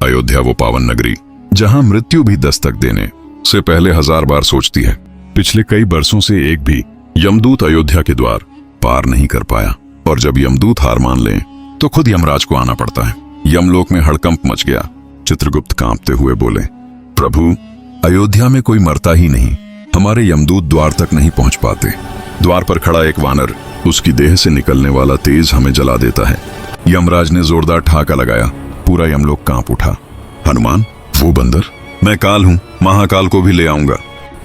अयोध्या वो पावन नगरी जहां मृत्यु भी दस्तक देने से पहले 1000 बार सोचती है। पिछले कई बरसों से एक भी यमदूत अयोध्या के द्वार पार नहीं कर पाया, और जब यमदूत हार मान ले तो खुद यमराज को आना पड़ता है। यमलोक में हड़कंप मच गया। चित्रगुप्त कांपते हुए बोले, प्रभु, अयोध्या में कोई मरता ही नहीं, हमारे यमदूत द्वार तक नहीं पहुंच पाते। द्वार पर खड़ा एक वानर उसकी देह से निकलने वाला तेज हमें जला देता है। यमराज ने जोरदार ठहाका लगाया। पूरा यमलोक कांप उठा। हनुमान, वो बंदर, मैं काल हूं, महाकाल को भी ले आऊंगा,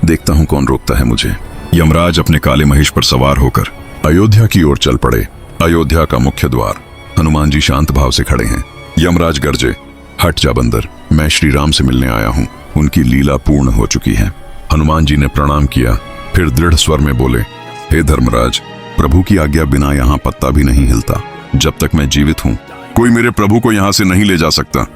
देखता हूं कौन रोकता है मुझे। यमराज अपने काले महिष पर सवार होकर अयोध्या की ओर चल पड़े। अयोध्या का मुख्य द्वार। हनुमान जी शांत भाव से खड़े हैं। यमराज गरजे, हट जा बंदर, मैं श्री राम से मिलने आया हूं, उनकी लीला पूर्ण हो चुकी है। हनुमान जी ने प्रणाम किया, फिर दृढ़ स्वर में बोले, हे धर्मराज, प्रभु की आज्ञा बिना यहाँ पत्ता भी नहीं हिलता। जब तक मैं जीवित हूँ कोई मेरे प्रभु को यहाँ से नहीं ले जा सकता।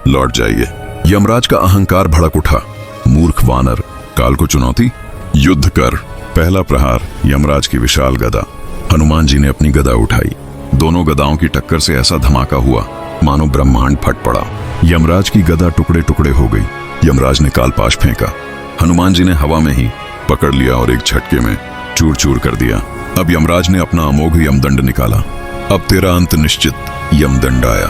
लौट जाइए। यमराज का अहंकार भड़क उठा। मूर्ख वानर, काल को चुनौती, युद्ध कर। पहला प्रहार, यमराज की विशाल गदा। हनुमान जी ने अपनी गदा उठाई। दोनों गदाओं की टक्कर से ऐसा धमाका हुआ मानो ब्रह्मांड फट पड़ा। यमराज की गदा टुकड़े टुकड़े हो गई। यमराज ने कालपाश फेंका। हनुमान जी ने हवा में ही पकड़ लिया और एक झटके में चूर चूर कर दिया। अब यमराज ने अपना अमोघ यमदंड निकाला। अब तेरा अंत निश्चित, यमदंड आया।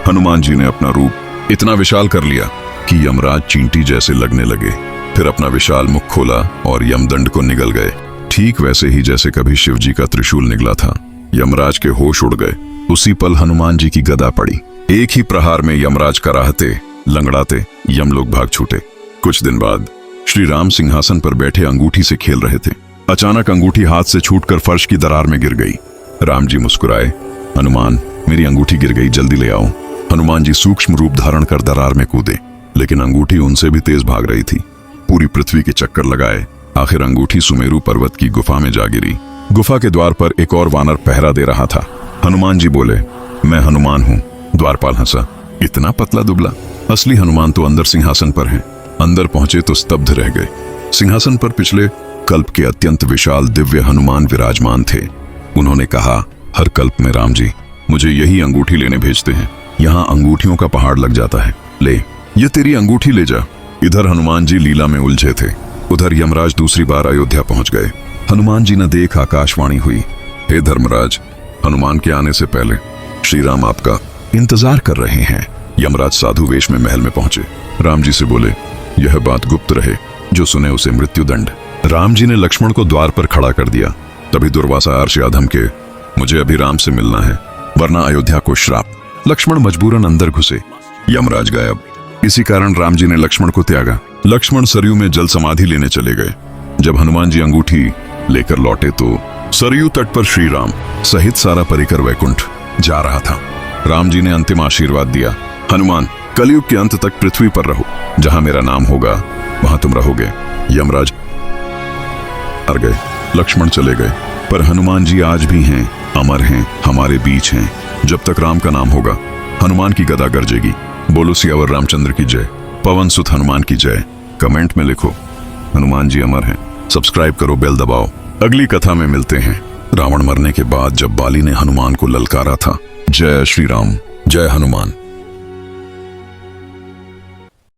हनुमान जी ने अपना रूप इतना विशाल कर लिया कि यमराज चींटी जैसे लगने लगे। फिर अपना विशाल मुख खोला और यमदंड को निगल गए, ठीक वैसे ही जैसे कभी शिवजी का त्रिशूल निगला था। यमराज के होश उड़ गए। उसी पल हनुमान जी की गदा पड़ी। एक ही प्रहार में यमराज कराहते लंगड़ाते यमलोक भाग छूटे। कुछ दिन बाद श्री राम सिंहासन पर बैठे अंगूठी से खेल रहे थे। अचानक अंगूठी हाथ से छूटकर फर्श की दरार में गिर गई। राम जी मुस्कुराए, हनुमान, मेरी अंगूठी गिर गई, जल्दी ले आओ। हनुमान जी सूक्ष्म रूप धारण कर दरार में कूदे, लेकिन अंगूठी उनसे भी तेज भाग रही थी। पूरी पृथ्वी के चक्कर लगाए, आखिर अंगूठी सुमेरु पर्वत की गुफा में जा गिरी। गुफा के द्वार पर एक और वानर पहरा दे रहा था। हनुमान जी बोले, मैं हनुमान हूँ। द्वारपाल हंसा, इतना पतला दुबला? असली हनुमान तो अंदर सिंहासन पर है। अंदर पहुंचे तो स्तब्ध रह गए। सिंहासन पर पिछले कल्प के अत्यंत विशाल दिव्य हनुमान विराजमान थे। उन्होंने कहा, हर कल्प में राम जी मुझे यही अंगूठी लेने भेजते हैं। यहाँ अंगूठियों का पहाड़ लग जाता है। ले, ये तेरी अंगूठी ले जा। इधर हनुमान जी लीला में उलझे थे, उधर यमराज दूसरी बार अयोध्या पहुंच गए। हनुमान जी ने देख आकाशवाणी हुई, हे धर्मराज, हनुमान के आने से पहले श्री राम आपका इंतजार कर रहे हैं। यमराज साधु वेश में महल में पहुंचे। राम जी से बोले, यह बात गुप्त रहे, जो सुने उसे मृत्युदंड। राम जी ने लक्ष्मण को द्वार पर खड़ा कर दिया। तभी दुर्वासा अर्षया धमके, मुझे अभी राम से मिलना है, वरना अयोध्या को श्राप। लक्ष्मण मजबूरन अंदर घुसे। यमराज गायब। इसी कारण राम जी ने लक्ष्मण को त्यागा। लक्ष्मण सरयू में जल समाधि लेने चले गए। जब हनुमान जी अंगूठी लेकर लौटे तो सरयू तट पर श्री राम सहित सारा परिकर वैकुंठ जा रहा था। राम जी ने अंतिम आशीर्वाद दिया, हनुमान, कलयुग के अंत तक पृथ्वी पर रहो, जहां मेरा नाम होगा वहां तुम रहोगे। यमराज मर गए, लक्ष्मण चले गए, पर हनुमान जी आज भी हैं, अमर हैं, हमारे बीच हैं। जब तक राम का नाम होगा हनुमान की गदा गरजेगी। बोलो सियावर रामचंद्र की जय, पवन सुत हनुमान की जय। कमेंट में लिखो, हनुमान जी अमर हैं। सब्सक्राइब करो, बेल दबाओ। अगली कथा में मिलते हैं। रावण मरने के बाद जब बाली ने हनुमान को ललकारा था, जय श्री राम, जय हनुमान।